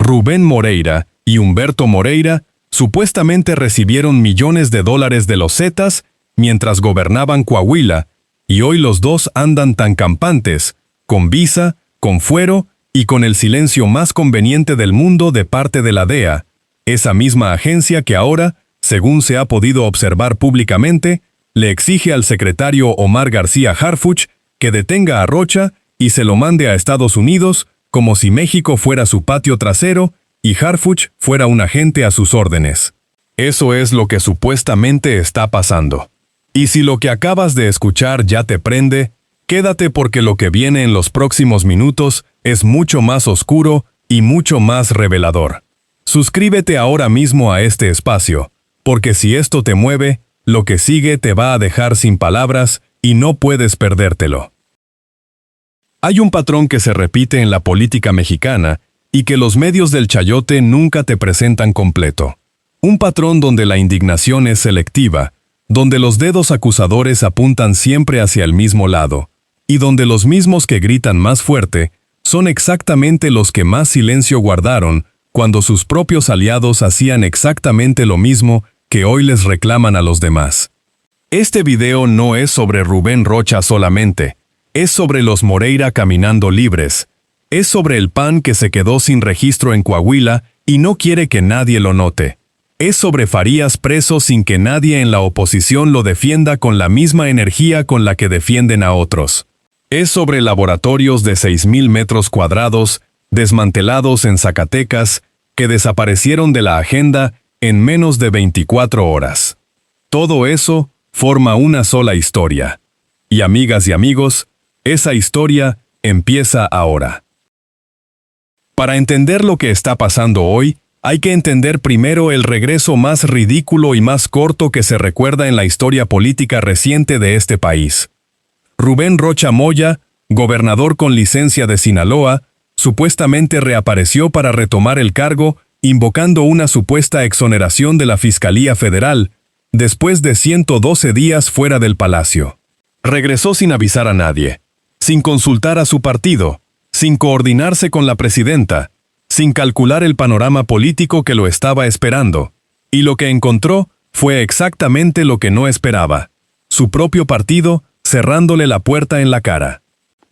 Rubén Moreira y Humberto Moreira supuestamente recibieron millones de dólares de los Zetas mientras gobernaban Coahuila, y hoy los dos andan tan campantes, con visa, con fuero y con el silencio más conveniente del mundo de parte de la DEA, esa misma agencia que ahora, según se ha podido observar públicamente, le exige al secretario Omar García Harfuch que detenga a Rocha y se lo mande a Estados Unidos como si México fuera su patio trasero y Harfuch fuera un agente a sus órdenes. Eso es lo que supuestamente está pasando. Y si lo que acabas de escuchar ya te prende, quédate porque lo que viene en los próximos minutos es mucho más oscuro y mucho más revelador. Suscríbete ahora mismo a este espacio, porque si esto te mueve, lo que sigue te va a dejar sin palabras y no puedes perdértelo. Hay un patrón que se repite en la política mexicana y que los medios del chayote nunca te presentan completo. Un patrón donde la indignación es selectiva, donde los dedos acusadores apuntan siempre hacia el mismo lado, y donde los mismos que gritan más fuerte son exactamente los que más silencio guardaron cuando sus propios aliados hacían exactamente lo mismo que hoy les reclaman a los demás. Este video no es sobre Rubén Rocha solamente, es sobre los Moreira caminando libres, es sobre el PAN que se quedó sin registro en Coahuila y no quiere que nadie lo note. Es sobre Farías preso sin que nadie en la oposición lo defienda con la misma energía con la que defienden a otros. Es sobre laboratorios de 6,000 metros cuadrados, desmantelados en Zacatecas, que desaparecieron de la agenda en menos de 24 horas. Todo eso forma una sola historia. Y amigas y amigos, esa historia empieza ahora. Para entender lo que está pasando hoy, hay que entender primero el regreso más ridículo y más corto que se recuerda en la historia política reciente de este país. Rubén Rocha Moya, gobernador con licencia de Sinaloa, supuestamente reapareció para retomar el cargo, invocando una supuesta exoneración de la Fiscalía Federal, después de 112 días fuera del palacio. Regresó sin avisar a nadie, sin consultar a su partido, sin coordinarse con la presidenta, sin calcular el panorama político que lo estaba esperando, y lo que encontró fue exactamente lo que no esperaba: su propio partido cerrándole la puerta en la cara.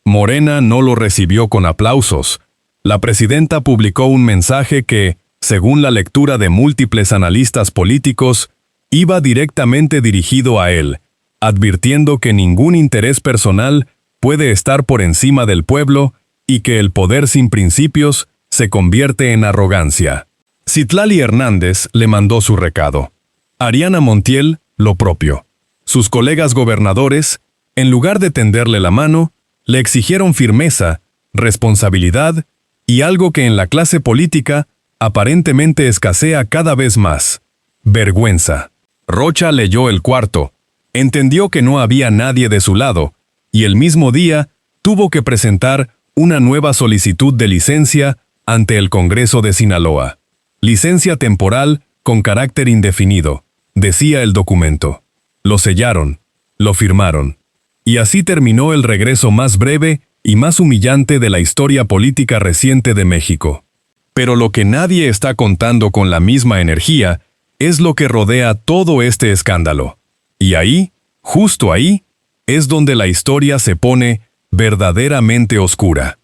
Morena no lo recibió con aplausos. La presidenta publicó un mensaje que, según la lectura de múltiples analistas políticos, iba directamente dirigido a él, advirtiendo que ningún interés personal puede estar por encima del pueblo y que el poder sin principios se convierte en arrogancia. Citlali Hernández le mandó su recado. Ariana Montiel, lo propio. Sus colegas gobernadores, en lugar de tenderle la mano, le exigieron firmeza, responsabilidad y algo que en la clase política aparentemente escasea cada vez más: vergüenza. Rocha leyó el cuarto, entendió que no había nadie de su lado, y el mismo día tuvo que presentar una nueva solicitud de licencia ante el Congreso de Sinaloa. Licencia temporal con carácter indefinido, decía el documento. Lo sellaron, lo firmaron. Y así terminó el regreso más breve y más humillante de la historia política reciente de México. Pero lo que nadie está contando con la misma energía es lo que rodea todo este escándalo. Y ahí, justo ahí, es donde la historia se pone verdaderamente oscura.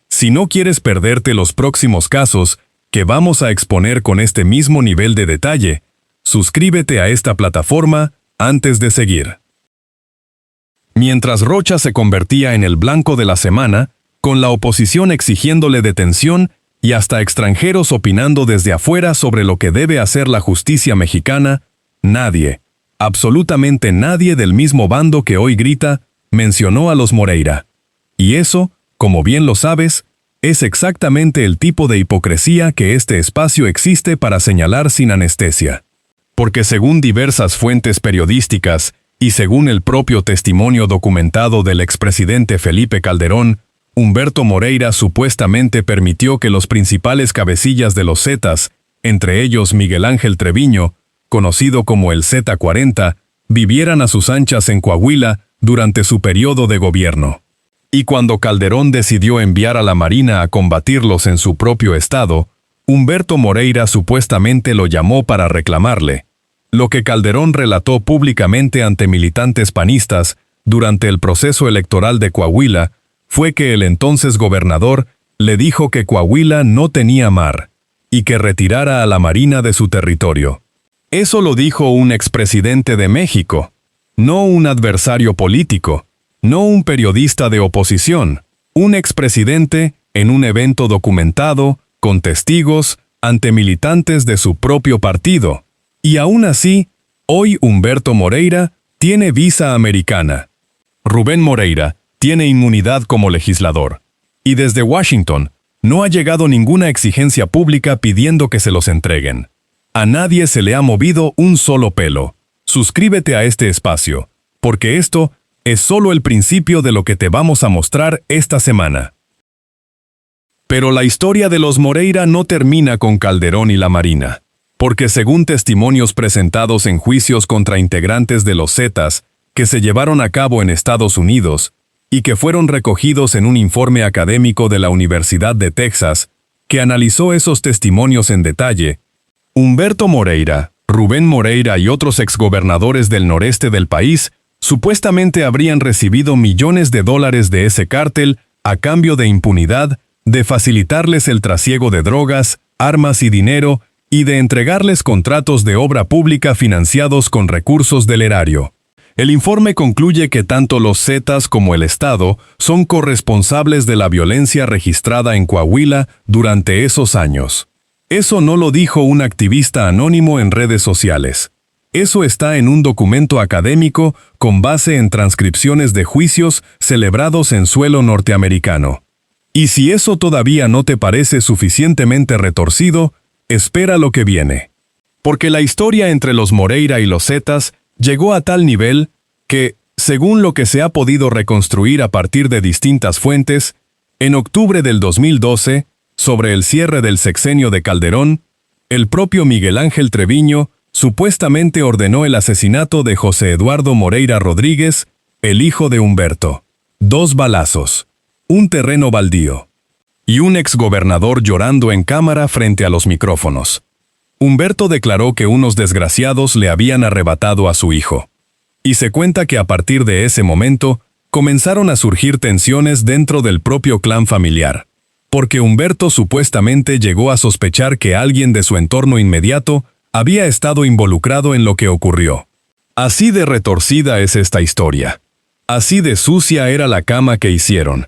Si no quieres perderte los próximos casos que vamos a exponer con este mismo nivel de detalle, suscríbete a esta plataforma antes de seguir. Mientras Rocha se convertía en el blanco de la semana, con la oposición exigiéndole detención y hasta extranjeros opinando desde afuera sobre lo que debe hacer la justicia mexicana, nadie, absolutamente nadie del mismo bando que hoy grita, mencionó a los Moreira. Y eso, como bien lo sabes, es exactamente el tipo de hipocresía que este espacio existe para señalar sin anestesia. Porque según diversas fuentes periodísticas y según el propio testimonio documentado del expresidente Felipe Calderón, Humberto Moreira supuestamente permitió que los principales cabecillas de los Zetas, entre ellos Miguel Ángel Treviño, conocido como el Z40, vivieran a sus anchas en Coahuila durante su periodo de gobierno. Y cuando Calderón decidió enviar a la Marina a combatirlos en su propio estado, Humberto Moreira supuestamente lo llamó para reclamarle. Lo que Calderón relató públicamente ante militantes panistas durante el proceso electoral de Coahuila fue que el entonces gobernador le dijo que Coahuila no tenía mar y que retirara a la Marina de su territorio. Eso lo dijo un expresidente de México, no un adversario político, no un periodista de oposición, un expresidente en un evento documentado, con testigos, ante militantes de su propio partido. Y aún así, hoy Humberto Moreira tiene visa americana. Rubén Moreira tiene inmunidad como legislador. Y desde Washington no ha llegado ninguna exigencia pública pidiendo que se los entreguen. A nadie se le ha movido un solo pelo. Suscríbete a este espacio, porque esto es solo el principio de lo que te vamos a mostrar esta semana. Pero la historia de los Moreira no termina con Calderón y la Marina, porque según testimonios presentados en juicios contra integrantes de los Zetas que se llevaron a cabo en Estados Unidos y que fueron recogidos en un informe académico de la Universidad de Texas, que analizó esos testimonios en detalle, Humberto Moreira, Rubén Moreira y otros exgobernadores del noreste del país supuestamente habrían recibido millones de dólares de ese cártel a cambio de impunidad, de facilitarles el trasiego de drogas, armas y dinero, y de entregarles contratos de obra pública financiados con recursos del erario. El informe concluye que tanto los Zetas como el Estado son corresponsables de la violencia registrada en Coahuila durante esos años. Eso no lo dijo un activista anónimo en redes sociales. Eso está en un documento académico con base en transcripciones de juicios celebrados en suelo norteamericano. Y si eso todavía no te parece suficientemente retorcido, espera lo que viene. Porque la historia entre los Moreira y los Zetas llegó a tal nivel que, según lo que se ha podido reconstruir a partir de distintas fuentes, en octubre del 2012, sobre el cierre del sexenio de Calderón, el propio Miguel Ángel Treviño supuestamente ordenó el asesinato de José Eduardo Moreira Rodríguez, el hijo de Humberto. 2 balazos, un terreno baldío y un exgobernador llorando en cámara frente a los micrófonos. Humberto declaró que unos desgraciados le habían arrebatado a su hijo. Y se cuenta que a partir de ese momento comenzaron a surgir tensiones dentro del propio clan familiar, porque Humberto supuestamente llegó a sospechar que alguien de su entorno inmediato había estado involucrado en lo que ocurrió. Así de retorcida es esta historia. Así de sucia era la cama que hicieron.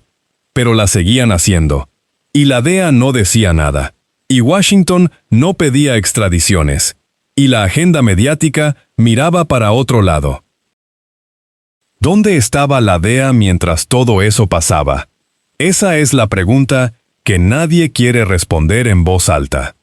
Pero la seguían haciendo. Y la DEA no decía nada. Y Washington no pedía extradiciones. Y la agenda mediática miraba para otro lado. ¿Dónde estaba la DEA mientras todo eso pasaba? Esa es la pregunta que nadie quiere responder en voz alta.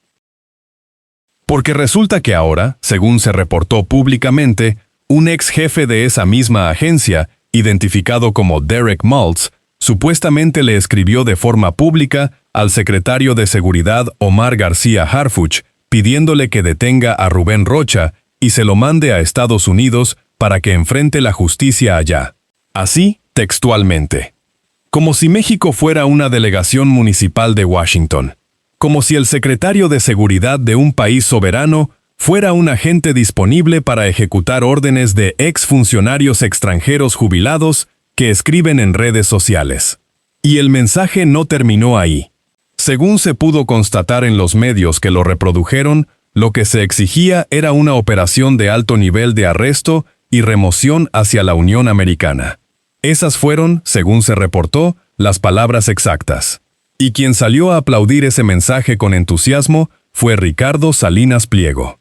Porque resulta que ahora, según se reportó públicamente, un ex jefe de esa misma agencia, identificado como Derek Maltz, supuestamente le escribió de forma pública al secretario de Seguridad Omar García Harfuch, pidiéndole que detenga a Rubén Rocha y se lo mande a Estados Unidos para que enfrente la justicia allá. Así, textualmente. Como si México fuera una delegación municipal de Washington. Como si el secretario de Seguridad de un país soberano fuera un agente disponible para ejecutar órdenes de exfuncionarios extranjeros jubilados que escriben en redes sociales. Y el mensaje no terminó ahí. Según se pudo constatar en los medios que lo reprodujeron, lo que se exigía era una operación de alto nivel de arresto y remoción hacia la Unión Americana. Esas fueron, según se reportó, las palabras exactas. Y quien salió a aplaudir ese mensaje con entusiasmo fue Ricardo Salinas Pliego.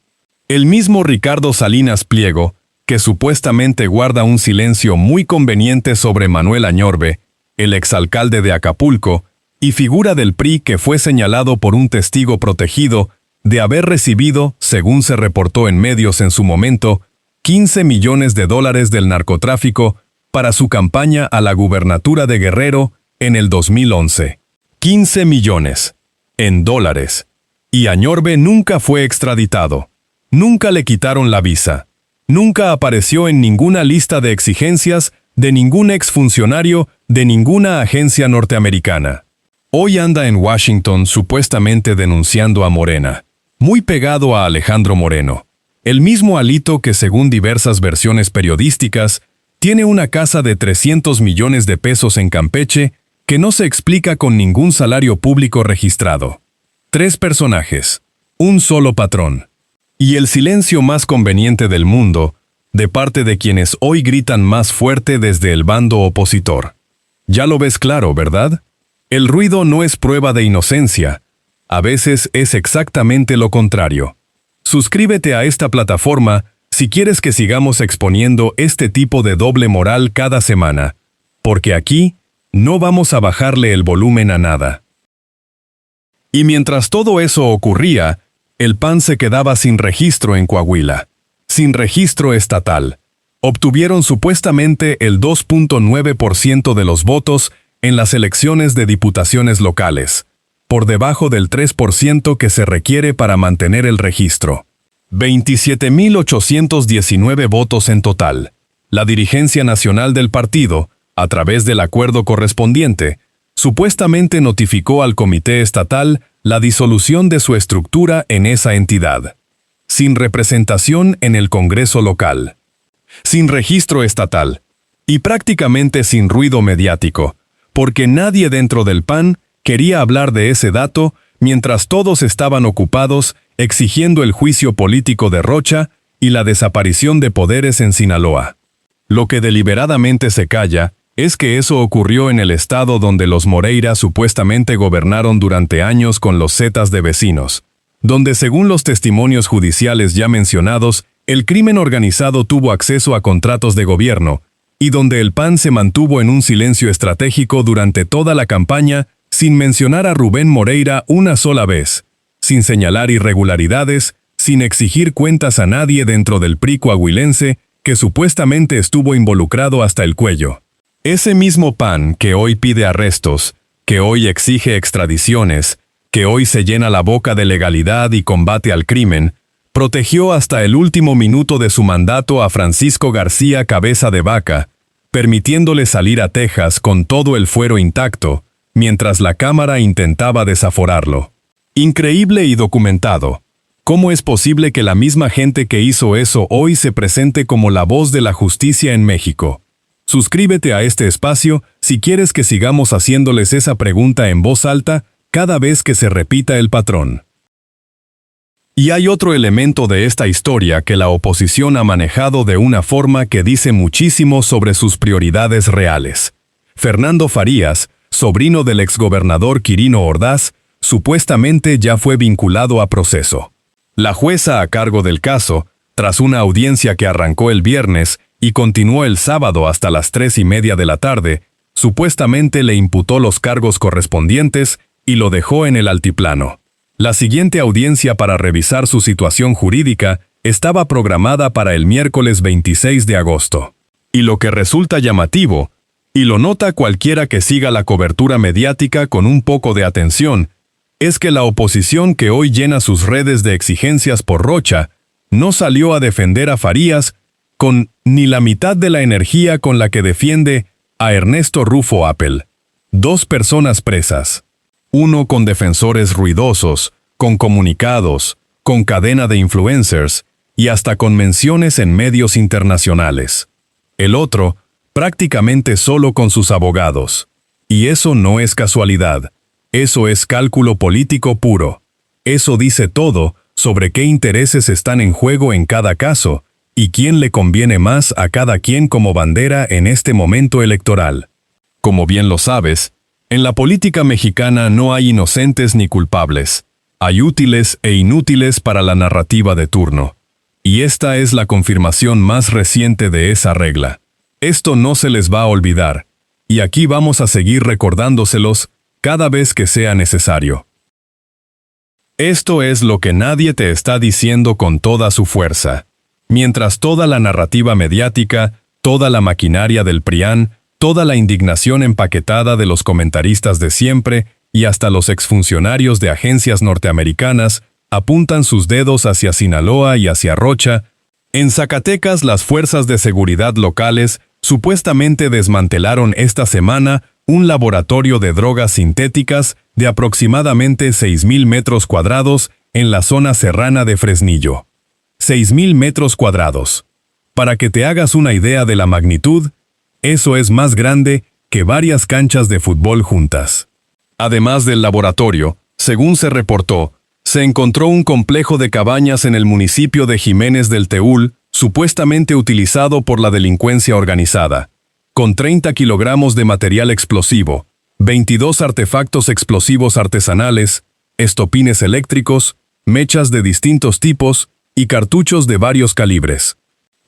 El mismo Ricardo Salinas Pliego, que supuestamente guarda un silencio muy conveniente sobre Manuel Añorbe, el exalcalde de Acapulco, y figura del PRI que fue señalado por un testigo protegido de haber recibido, según se reportó en medios en su momento, 15 millones de dólares del narcotráfico para su campaña a la gubernatura de Guerrero en el 2011. 15 millones. En dólares. Y Añorbe nunca fue extraditado. Nunca le quitaron la visa. Nunca apareció en ninguna lista de exigencias de ningún exfuncionario de ninguna agencia norteamericana. Hoy anda en Washington supuestamente denunciando a Morena, muy pegado a Alejandro Moreno, el mismo Alito que según diversas versiones periodísticas, tiene una casa de 300 millones de pesos en Campeche que no se explica con ningún salario público registrado. 3 personajes, un solo patrón. Y el silencio más conveniente del mundo, de parte de quienes hoy gritan más fuerte desde el bando opositor. Ya lo ves claro, ¿verdad? El ruido no es prueba de inocencia. A veces es exactamente lo contrario. Suscríbete a esta plataforma si quieres que sigamos exponiendo este tipo de doble moral cada semana, porque aquí no vamos a bajarle el volumen a nada. Y mientras todo eso ocurría, el PAN se quedaba sin registro en Coahuila, sin registro estatal. Obtuvieron supuestamente el 2.9% de los votos en las elecciones de diputaciones locales, por debajo del 3% que se requiere para mantener el registro. 27.819 votos en total. La dirigencia nacional del partido, a través del acuerdo correspondiente, supuestamente notificó al comité estatal la disolución de su estructura en esa entidad. Sin representación en el Congreso local. Sin registro estatal. Y prácticamente sin ruido mediático, porque nadie dentro del PAN quería hablar de ese dato mientras todos estaban ocupados exigiendo el juicio político de Rocha y la desaparición de poderes en Sinaloa. Lo que deliberadamente se calla es que eso ocurrió en el estado donde los Moreira supuestamente gobernaron durante años con los zetas de vecinos, donde según los testimonios judiciales ya mencionados, el crimen organizado tuvo acceso a contratos de gobierno, y donde el PAN se mantuvo en un silencio estratégico durante toda la campaña sin mencionar a Rubén Moreira una sola vez, sin señalar irregularidades, sin exigir cuentas a nadie dentro del PRI coahuilense que supuestamente estuvo involucrado hasta el cuello. Ese mismo PAN que hoy pide arrestos, que hoy exige extradiciones, que hoy se llena la boca de legalidad y combate al crimen, protegió hasta el último minuto de su mandato a Francisco García Cabeza de Vaca, permitiéndole salir a Texas con todo el fuero intacto, mientras la Cámara intentaba desaforarlo. Increíble y documentado. ¿Cómo es posible que la misma gente que hizo eso hoy se presente como la voz de la justicia en México? Suscríbete a este espacio si quieres que sigamos haciéndoles esa pregunta en voz alta cada vez que se repita el patrón. Y hay otro elemento de esta historia que la oposición ha manejado de una forma que dice muchísimo sobre sus prioridades reales. Fernando Farías, sobrino del exgobernador Quirino Ordaz, supuestamente ya fue vinculado a proceso. La jueza a cargo del caso, tras una audiencia que arrancó el viernes y continuó el sábado hasta las 3:30 de la tarde, supuestamente le imputó los cargos correspondientes y lo dejó en el altiplano. La siguiente audiencia para revisar su situación jurídica estaba programada para el miércoles 26 de agosto. Y lo que resulta llamativo, y lo nota cualquiera que siga la cobertura mediática con un poco de atención, es que la oposición que hoy llena sus redes de exigencias por Rocha no salió a defender a Farías con ni la mitad de la energía con la que defiende a Ernesto Rufo Appel. 2 personas presas. Uno con defensores ruidosos, con comunicados, con cadena de influencers y hasta con menciones en medios internacionales. El otro, prácticamente solo con sus abogados. Y eso no es casualidad. Eso es cálculo político puro. Eso dice todo sobre qué intereses están en juego en cada caso y quién le conviene más a cada quien como bandera en este momento electoral. Como bien lo sabes, en la política mexicana no hay inocentes ni culpables. Hay útiles e inútiles para la narrativa de turno. Y esta es la confirmación más reciente de esa regla. Esto no se les va a olvidar, y aquí vamos a seguir recordándoselos cada vez que sea necesario. Esto es lo que nadie te está diciendo con toda su fuerza. Mientras toda la narrativa mediática, toda la maquinaria del PRIAN, toda la indignación empaquetada de los comentaristas de siempre y hasta los exfuncionarios de agencias norteamericanas apuntan sus dedos hacia Sinaloa y hacia Rocha, en Zacatecas las fuerzas de seguridad locales supuestamente desmantelaron esta semana un laboratorio de drogas sintéticas de aproximadamente 6.000 metros cuadrados en la zona serrana de Fresnillo. 6.000 metros cuadrados. Para que te hagas una idea de la magnitud, eso es más grande que varias canchas de fútbol juntas. Además del laboratorio, según se reportó, se encontró un complejo de cabañas en el municipio de Jiménez del Teúl, supuestamente utilizado por la delincuencia organizada, con 30 kilogramos de material explosivo, 22 artefactos explosivos artesanales, estopines eléctricos, mechas de distintos tipos y cartuchos de varios calibres.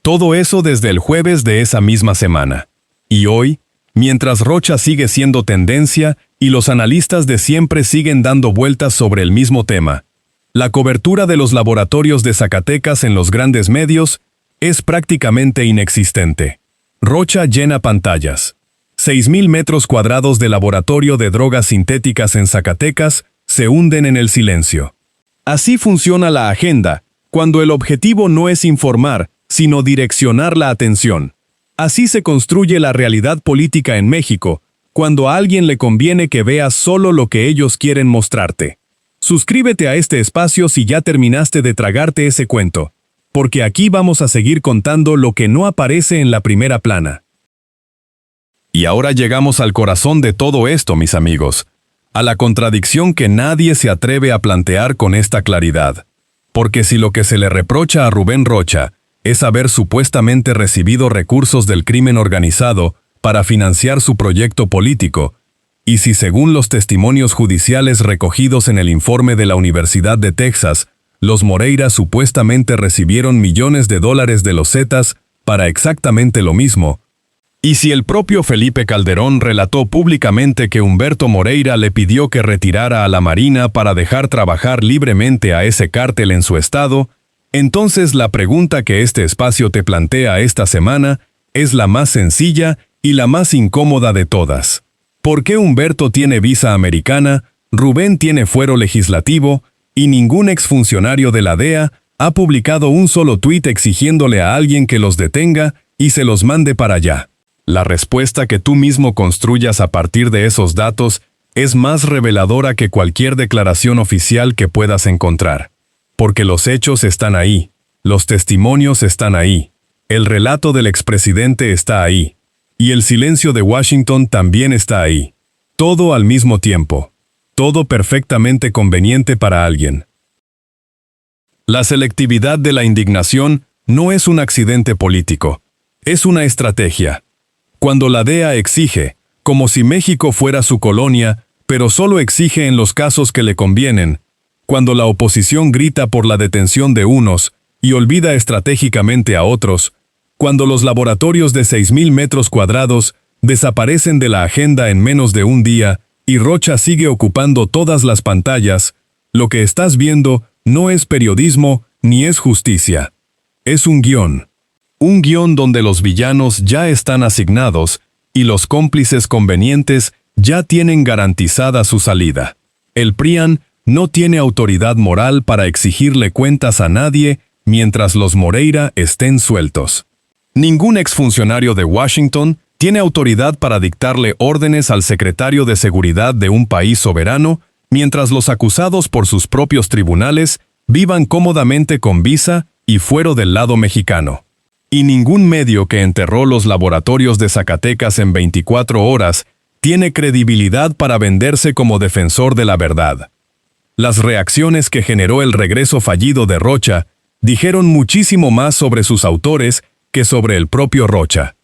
Todo eso desde el jueves de esa misma semana. Y hoy, mientras Rocha sigue siendo tendencia y los analistas de siempre siguen dando vueltas sobre el mismo tema, la cobertura de los laboratorios de Zacatecas en los grandes medios es prácticamente inexistente. Rocha llena pantallas. 6.000 metros cuadrados de laboratorio de drogas sintéticas en Zacatecas se hunden en el silencio. Así funciona la agenda, cuando el objetivo no es informar, sino direccionar la atención. Así se construye la realidad política en México, cuando a alguien le conviene que veas solo lo que ellos quieren mostrarte. Suscríbete a este espacio si ya terminaste de tragarte ese cuento, porque aquí vamos a seguir contando lo que no aparece en la primera plana. Y ahora llegamos al corazón de todo esto, mis amigos, a la contradicción que nadie se atreve a plantear con esta claridad. Porque si lo que se le reprocha a Rubén Rocha es haber supuestamente recibido recursos del crimen organizado para financiar su proyecto político, y si según los testimonios judiciales recogidos en el informe de la Universidad de Texas, los Moreira supuestamente recibieron millones de dólares de los Zetas para exactamente lo mismo, y si el propio Felipe Calderón relató públicamente que Humberto Moreira le pidió que retirara a la Marina para dejar trabajar libremente a ese cártel en su estado, entonces la pregunta que este espacio te plantea esta semana es la más sencilla y la más incómoda de todas. ¿Por qué Humberto tiene visa americana, Rubén tiene fuero legislativo y ningún exfuncionario de la DEA ha publicado un solo tuit exigiéndole a alguien que los detenga y se los mande para allá? La respuesta que tú mismo construyas a partir de esos datos es más reveladora que cualquier declaración oficial que puedas encontrar. Porque los hechos están ahí, los testimonios están ahí, el relato del expresidente está ahí, y el silencio de Washington también está ahí. Todo al mismo tiempo. Todo perfectamente conveniente para alguien. La selectividad de la indignación no es un accidente político, es una estrategia. Cuando la DEA exige, como si México fuera su colonia, pero solo exige en los casos que le convienen, cuando la oposición grita por la detención de unos y olvida estratégicamente a otros, cuando los laboratorios de 6.000 metros cuadrados desaparecen de la agenda en menos de un día y Rocha sigue ocupando todas las pantallas, lo que estás viendo no es periodismo ni es justicia. Es un guión. Un guión donde los villanos ya están asignados y los cómplices convenientes ya tienen garantizada su salida. El PRIAN no tiene autoridad moral para exigirle cuentas a nadie mientras los Moreira estén sueltos. Ningún exfuncionario de Washington tiene autoridad para dictarle órdenes al secretario de Seguridad de un país soberano mientras los acusados por sus propios tribunales vivan cómodamente con visa y fuero del lado mexicano. Y ningún medio que enterró los laboratorios de Zacatecas en 24 horas tiene credibilidad para venderse como defensor de la verdad. Las reacciones que generó el regreso fallido de Rocha dijeron muchísimo más sobre sus autores que sobre el propio Rocha.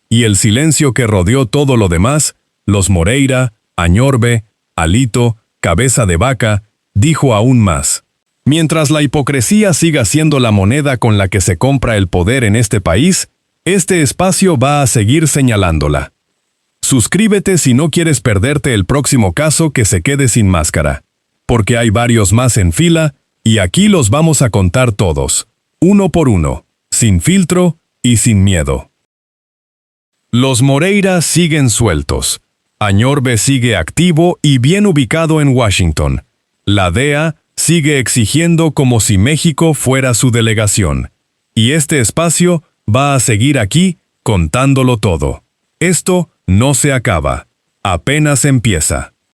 Y el silencio que rodeó todo lo demás, los Moreira, Añorbe, Alito, Cabeza de Vaca, dijo aún más. Mientras la hipocresía siga siendo la moneda con la que se compra el poder en este país, este espacio va a seguir señalándola. Suscríbete si no quieres perderte el próximo caso que se quede sin máscara, porque hay varios más en fila y aquí los vamos a contar todos, uno por uno, sin filtro y sin miedo. Los Moreira siguen sueltos. Añorbe sigue activo y bien ubicado en Washington. La DEA sigue exigiendo como si México fuera su delegación. Y este espacio va a seguir aquí contándolo todo. Esto no se acaba. apenas empieza.